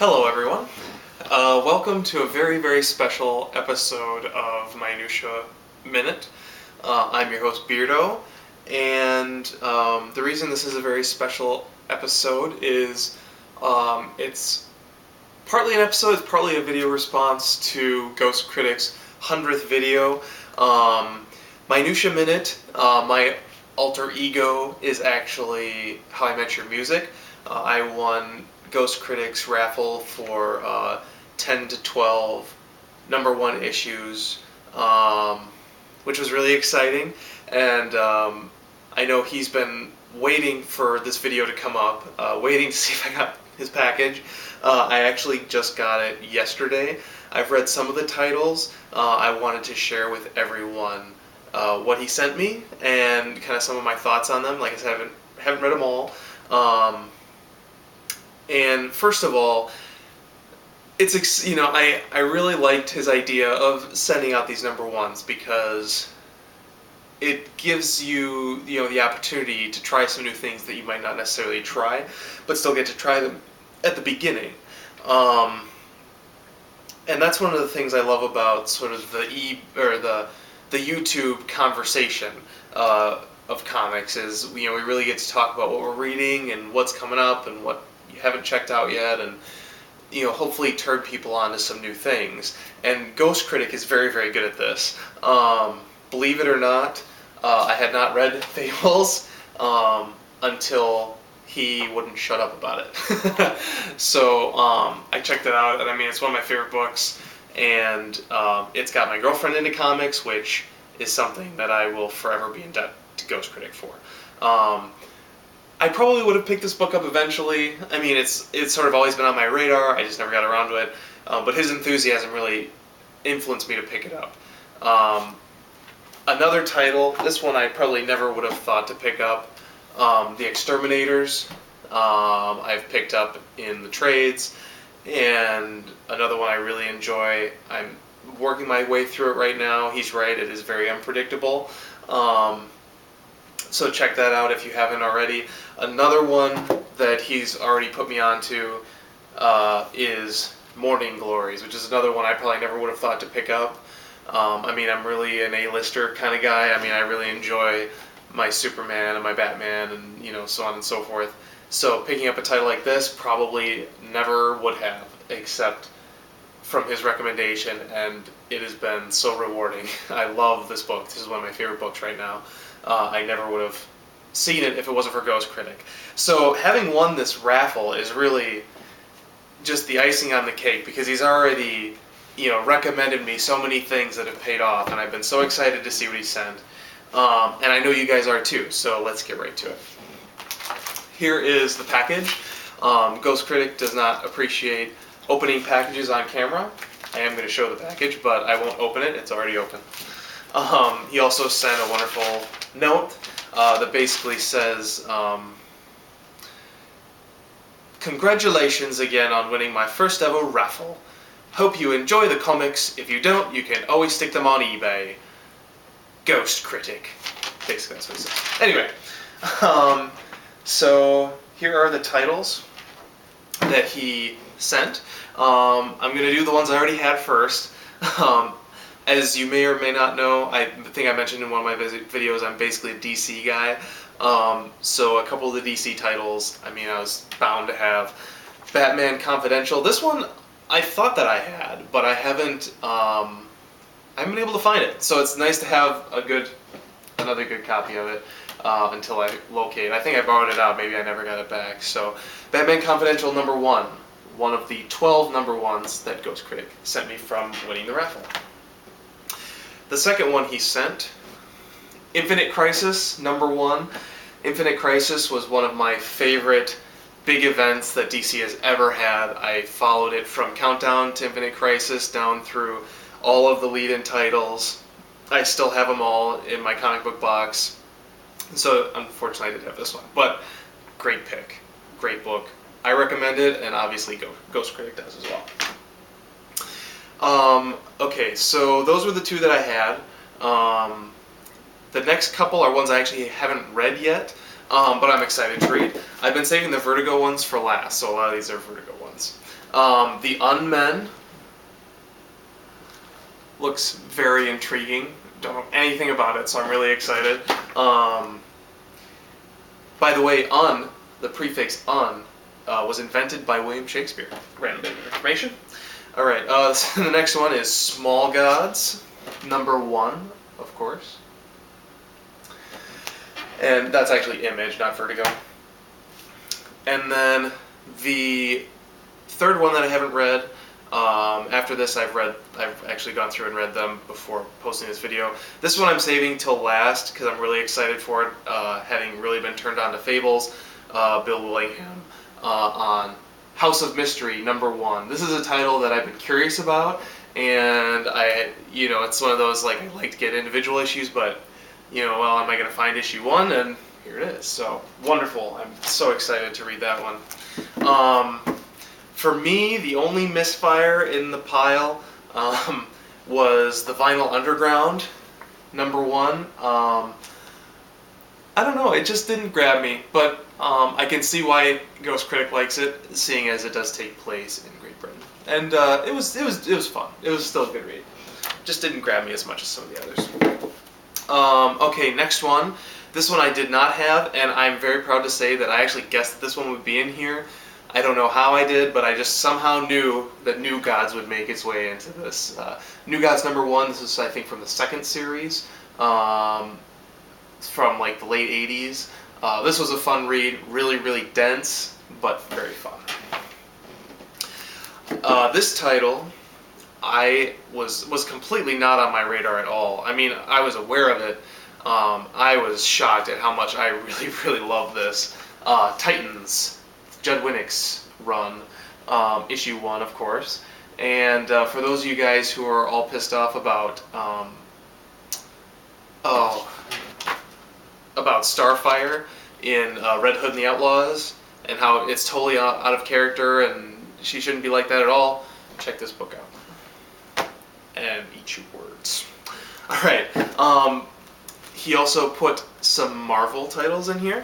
Hello everyone. Welcome to a very special episode of Minutia Minute. I'm your host Beardo, and the reason this is a very special episode is it's partly an episode, it's partly a video response to Ghostcritic's 100th video. Minutia Minute, my alter ego, is actually How I Met Your Music. I won Ghostcritic's Raffle for 10 to 12 #1 issues, which was really exciting, and I know he's been waiting for this video to come up, waiting to see if I got his package. I actually just got it yesterday. I've read some of the titles. I wanted to share with everyone what he sent me and kind of some of my thoughts on them. Like I said, I haven't read them all. And first of all, it's, you know, I really liked his idea of sending out these #1s because it gives you, the opportunity to try some new things that you might not necessarily try, but still get to try them at the beginning. And that's one of the things I love about sort of the YouTube conversation of comics is, we really get to talk about what we're reading and what's coming up and what you haven't checked out yet, and hopefully turn people on to some new things. And Ghostcritic is very good at this. Believe it or not, I had not read Fables until he wouldn't shut up about it. So I checked it out, and I mean, it's one of my favorite books, and it's got my girlfriend into comics, which is something that I will forever be in debt to Ghostcritic for. I probably would have picked this book up eventually. I mean, it's sort of always been on my radar, I just never got around to it. But his enthusiasm really influenced me to pick it up. Another title, this one I probably never would have thought to pick up, The Exterminators. I've picked up in the trades, and another one I really enjoy. I'm working my way through it right now. He's right, it is very unpredictable. So check that out if you haven't already. Another one that he's already put me onto is Morning Glories, which is another one I probably never would have thought to pick up. I mean, I'm really an A-lister kind of guy. I mean, I really enjoy my Superman and my Batman and, so on and so forth. So picking up a title like this probably never would have, except from his recommendation, and it has been so rewarding. I love this book. This is one of my favorite books right now. I never would have seen it if it wasn't for Ghostcritic. So having won this raffle is really just the icing on the cake, because he's already, recommended me so many things that have paid off, and I've been so excited to see what he sent. And I know you guys are too, so let's get right to it. Here is the package. Ghostcritic does not appreciate opening packages on camera. I am going to show the package, but I won't open it. It's already open. He also sent a wonderful note that basically says, "Congratulations again on winning my first ever raffle. Hope you enjoy the comics. If you don't, you can always stick them on eBay. Ghostcritic." Basically, that's what he says. Anyway, so here are the titles that he sent. I'm going to do the ones I already had first. As you may or may not know, I think I mentioned in one of my videos, I'm basically a DC guy. So a couple of the DC titles, I mean, I was bound to have. Batman Confidential. This one I thought that I had, but I haven't been able to find it. So it's nice to have another good copy of it until I locate it. I think I borrowed it out. Maybe I never got it back. So Batman Confidential #1, one of the 12 #1s that Ghostcritic sent me from winning the raffle. The second one he sent, Infinite Crisis #1. Infinite Crisis was one of my favorite big events that DC has ever had. I followed it from Countdown to Infinite Crisis down through all of the lead-in titles. I still have them all in my comic book box. So unfortunately I did have this one, but great pick, great book. I recommend it, and obviously Ghostcritic does as well. Okay, so those were the two that I had. The next couple are ones I actually haven't read yet, but I'm excited to read. I've been saving the Vertigo ones for last, so a lot of these are Vertigo ones. The Unmen looks very intriguing. Don't know anything about it, so I'm really excited. By the way, the prefix un, was invented by William Shakespeare. Random bit of information. Alright, so the next one is Small Gods, #1, of course. And that's actually Image, not Vertigo. And then the third one that I haven't read, after this I've actually gone through and read them before posting this video. This one I'm saving till last because I'm really excited for it, having really been turned on to Fables, Bill Willingham, on House of Mystery #1. This is a title that I've been curious about, and it's one of those, like, I like to get individual issues, but, well, am I going to find issue 1? And here it is. So, wonderful. I'm so excited to read that one. For me, the only misfire in the pile was the Vinyl Underground #1. I don't know, it just didn't grab me, but I can see why Ghostcritic likes it, seeing as it does take place in Great Britain. And it was fun. It was still a good read. Just didn't grab me as much as some of the others. Okay, next one. This one I did not have, and I'm very proud to say that I actually guessed that this one would be in here. I don't know how I did, but I just somehow knew that New Gods would make its way into this. New Gods #1, this is, I think, from the second series, from like the late 80s. This was a fun read, really, really dense, but very fun. This title, I was completely not on my radar at all. I mean, I was aware of it. I was shocked at how much I really, really love this. Titans, Judd Winnick's run, issue 1, of course. And for those of you guys who are all pissed off about Starfire in Red Hood and the Outlaws, and how it's totally out of character and she shouldn't be like that at all, check this book out. And eat your words. Alright, he also put some Marvel titles in here.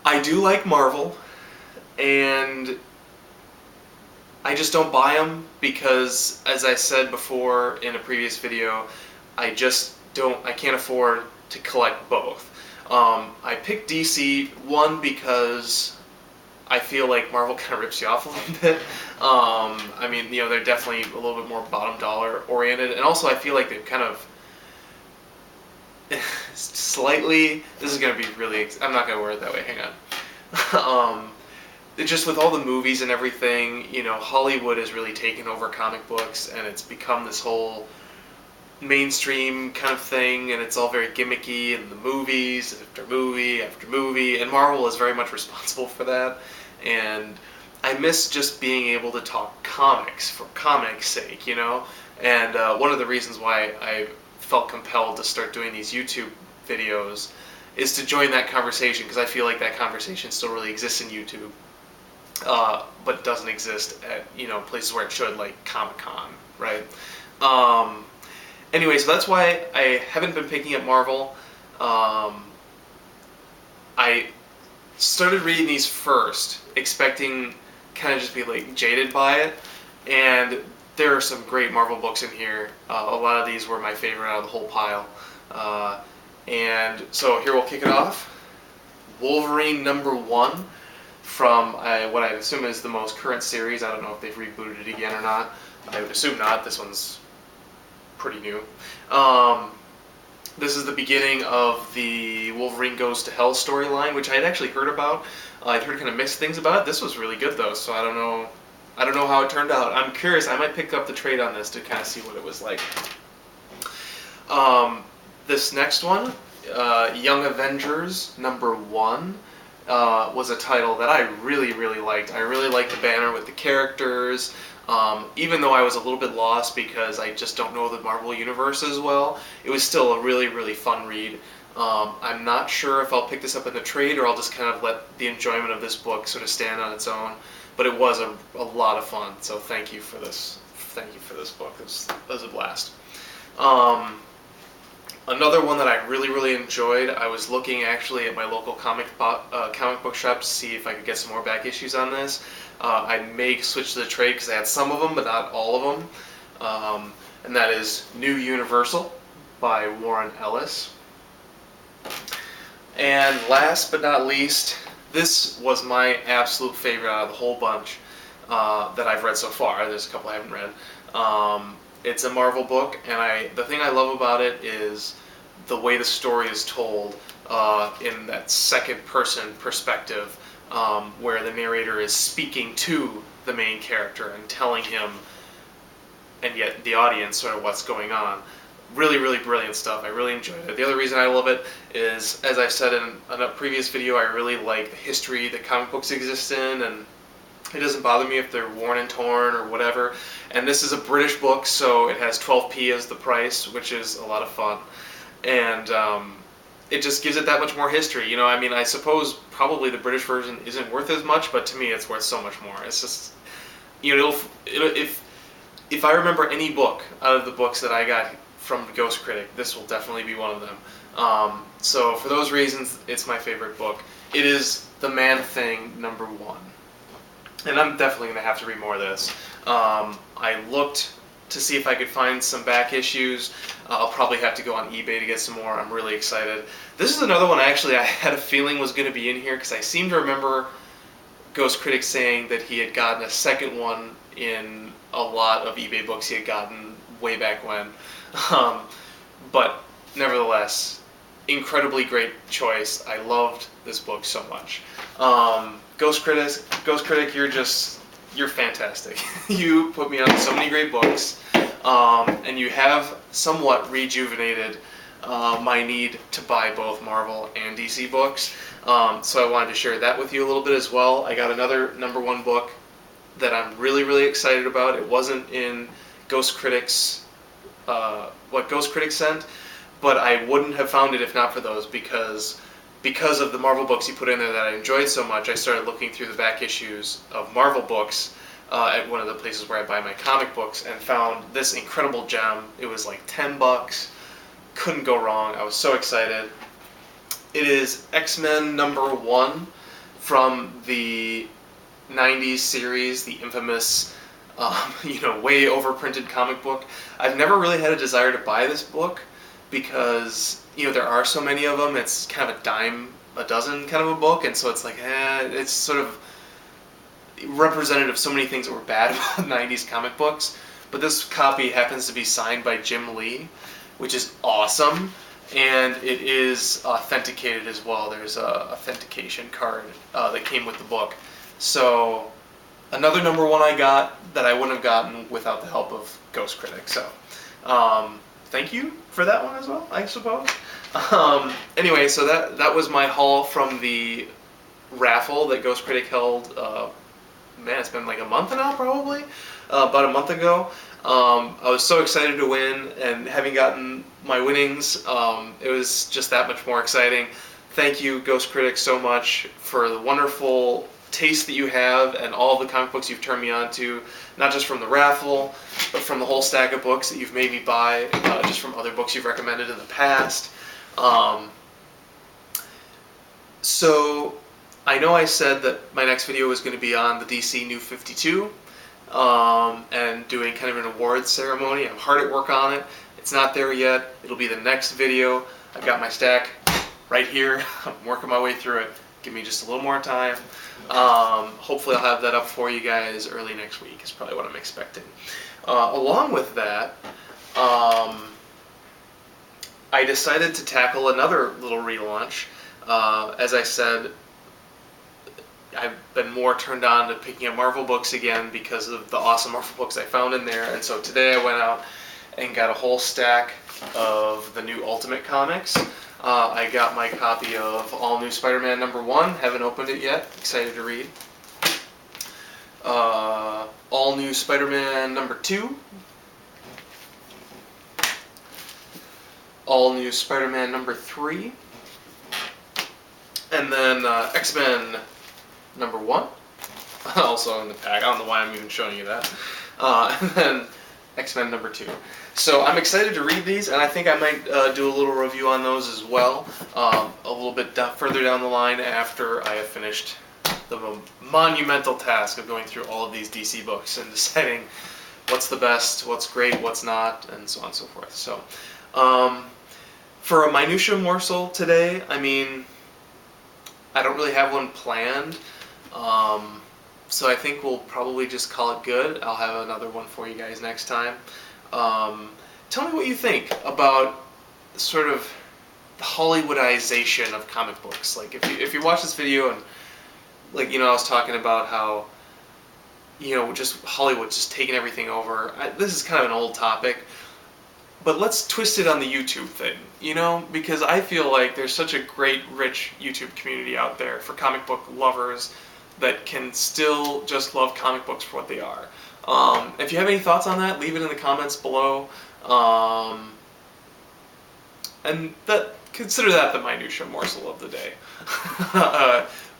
I do like Marvel, and I just don't buy them because, as I said before in a previous video, I can't afford to collect both. I picked DC, one, because I feel like Marvel kind of rips you off a little bit. I mean, they're definitely a little bit more bottom dollar oriented, and also I feel like they've kind of slightly, this is going to be really, I'm not going to word it that way, hang on. Just with all the movies and everything, Hollywood has really taken over comic books, and it's become this whole mainstream kind of thing, and it's all very gimmicky, and the movies after movie after movie, and Marvel is very much responsible for that. And I miss just being able to talk comics for comics' sake, And one of the reasons why I felt compelled to start doing these YouTube videos is to join that conversation, because I feel like that conversation still really exists in YouTube, but doesn't exist at places where it should, like Comic-Con, right? Anyway, so that's why I haven't been picking up Marvel. I started reading these first, expecting kind of just be like jaded by it, and there are some great Marvel books in here. A lot of these were my favorite out of the whole pile. And so here we'll kick it off. Wolverine #1 from what I assume is the most current series. I don't know if they've rebooted it again or not. I would assume not. This one's pretty new. This is the beginning of the Wolverine Goes to Hell storyline, which I had actually heard about. I'd heard kind of mixed things about it. This was really good though, so I don't know how it turned out. I'm curious. I might pick up the trade on this to kind of see what it was like. This next one, Young Avengers #1, was a title that I really, really liked. I really liked the banner with the characters, even though I was a little bit lost because I just don't know the Marvel Universe as well. It was still a really, really fun read. I'm not sure if I'll pick this up in the trade or I'll just kind of let the enjoyment of this book sort of stand on its own. But it was a lot of fun, so thank you for this. Thank you for this book. It was a blast. Another one that I really enjoyed, I was looking actually at my local comic book shop to see if I could get some more back issues on this. I may switch to the trade because I had some of them, but not all of them. And that is New Universal by Warren Ellis. And last but not least, this was my absolute favorite out of the whole bunch that I've read so far. There's a couple I haven't read. It's a Marvel book, and the thing I love about it is the way the story is told in that second-person perspective, where the narrator is speaking to the main character and telling him, and yet the audience, sort of what's going on. Really brilliant stuff. I really enjoyed it. The other reason I love it is, as I've said in a previous video, I really like the history that comic books exist in, and it doesn't bother me if they're worn and torn or whatever. And this is a British book, so it has 12p as the price, which is a lot of fun. And it just gives it that much more history. You know, I mean, I suppose probably the British version isn't worth as much, but to me it's worth so much more. It's just, you know, if I remember any book out of the books that I got from Ghostcritic, this will definitely be one of them. So for those reasons, it's my favorite book. It is The Man-Thing #1. And I'm definitely going to have to read more of this. I looked to see if I could find some back issues. I'll probably have to go on eBay to get some more. I'm really excited. This is another one actually I had a feeling was going to be in here because I seem to remember Ghostcritic saying that he had gotten a second one in a lot of eBay books he had gotten way back when. But nevertheless, incredibly great choice. I loved this book so much. Ghostcritic, you're fantastic. You put me on so many great books, and you have somewhat rejuvenated my need to buy both Marvel and DC books. So I wanted to share that with you a little bit as well. I got another #1 book that I'm really excited about. It wasn't in Ghostcritic's what Ghostcritic sent, but I wouldn't have found it if not for those, because of the Marvel books he put in there that I enjoyed so much. I started looking through the back issues of Marvel books at one of the places where I buy my comic books and found this incredible gem. It was like $10. Couldn't go wrong. I was so excited. It is X-Men #1 from the 90s series, the infamous way overprinted comic book. I've never really had a desire to buy this book because, there are so many of them. It's kind of a dime a dozen kind of a book, and so it's like, it's sort of representative of so many things that were bad about 90s comic books. But this copy happens to be signed by Jim Lee, which is awesome, and it is authenticated as well. There's a authentication card that came with the book. So another #1 I got that I wouldn't have gotten without the help of Ghostcritic. So thank you for that one as well, I suppose. Anyway, so that was my haul from the raffle that Ghostcritic held. Man, it's been like a month now, probably. About a month ago. I was so excited to win, and having gotten my winnings, it was just that much more exciting. Thank you, Ghostcritic, so much for the wonderful taste that you have and all the comic books you've turned me on to, not just from the raffle, but from the whole stack of books that you've made me buy, just from other books you've recommended in the past. So I know I said that my next video was going to be on the DC New 52, and doing kind of an awards ceremony. I'm hard at work on it. It's not there yet. It'll be the next video. I've got my stack right here. I'm working my way through it. Give me just a little more time. Hopefully I'll have that up for you guys early next week is probably what I'm expecting. Along with that, I decided to tackle another little relaunch. As I said, I've been more turned on to picking up Marvel books again because of the awesome Marvel books I found in there. And so today I went out and got a whole stack of the new Ultimate comics. I got my copy of All New Spider-Man #1. Haven't opened it yet. Excited to read. All New Spider-Man #2. All New Spider-Man #3. And then X-Men #1. Also in the pack. I don't know why I'm even showing you that. And then X-Men #2. So I'm excited to read these, and I think I might do a little review on those as well, a little bit further down the line after I have finished the monumental task of going through all of these DC books and deciding what's the best, what's great, what's not, and so on and so forth. So for a Minutia Morsel today, I mean, I don't really have one planned. So I think we'll probably just call it good. I'll have another one for you guys next time. Tell me what you think about sort of the Hollywoodization of comic books. Like, if you watch this video and, like, I was talking about how, just Hollywood just taking everything over. This is kind of an old topic, but let's twist it on the YouTube thing, because I feel like there's such a great, rich YouTube community out there for comic book lovers that can still just love comic books for what they are. If you have any thoughts on that, leave it in the comments below. And consider that the Minutia Morsel of the day.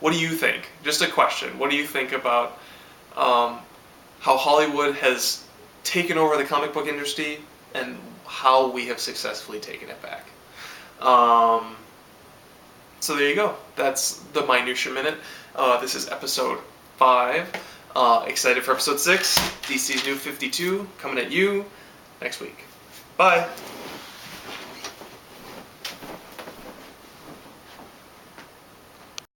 What do you think? Just a question. What do you think about how Hollywood has taken over the comic book industry and how we have successfully taken it back? So there you go. That's the Minutia Minute. This is episode 5. Excited for episode 6. DC's New 52 coming at you next week. Bye.